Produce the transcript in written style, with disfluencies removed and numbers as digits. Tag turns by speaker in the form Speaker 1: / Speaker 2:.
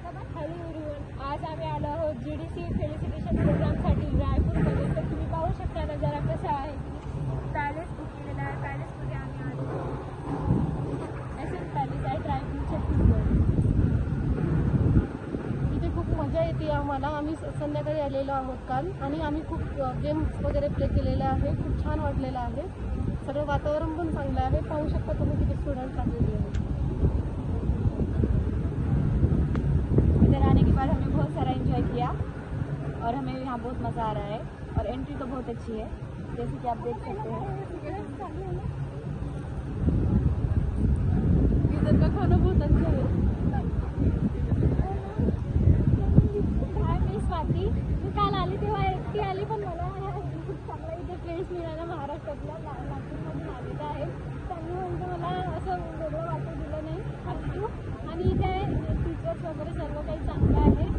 Speaker 1: Hello everyone, आज आम्ही आलो आहोत GDC फेलिसिटेशन प्रोग्रामसाठी रायपूरमध्ये. तर तुम्ही पाहू शकता नजारा कसा आहे. पॅलेस बुक केलेला आहे. पॅलेसमध्ये आम्ही आलो. SM पॅलेस आहे रायपूर छत्तीसगड. इथे खूप मजा येते आम्हाला. आम्ही संध्याकाळी आलेलो आहोत काल आणि आम्ही खूप गेम्स वगैरे प्ले केलेले आहे. खूप छान वाटलेलं आहे. सर्व वातावरण पण चांगलं आहे. पाहू शकता तुम्ही किती स्टुडंट्स आलेले आहेत.
Speaker 2: आने के बाद हमने बहुत सारा एंजॉय किया और हमें यहाँ बहुत मज़ा आ रहा है और एंट्री तो बहुत अच्छी है जैसे कि आप देख सकते हैं।
Speaker 1: इधर का खाना बहुत अच्छा है।
Speaker 2: हाय मी स्वाती, मी काल आली तेव्हा एकटी आली पण मला खूप चांगला इथे फ्रेंड्स मिळाला. महाराष्ट्रातल्या नागपूरमधून आलेलं आहे. त्यांनी म्हणजे मला असं वेगळं वाटू दिलं नाही. थँक्यू. आणि इथे टीचर्स वगैरे सर्व काही चांगलं आहे.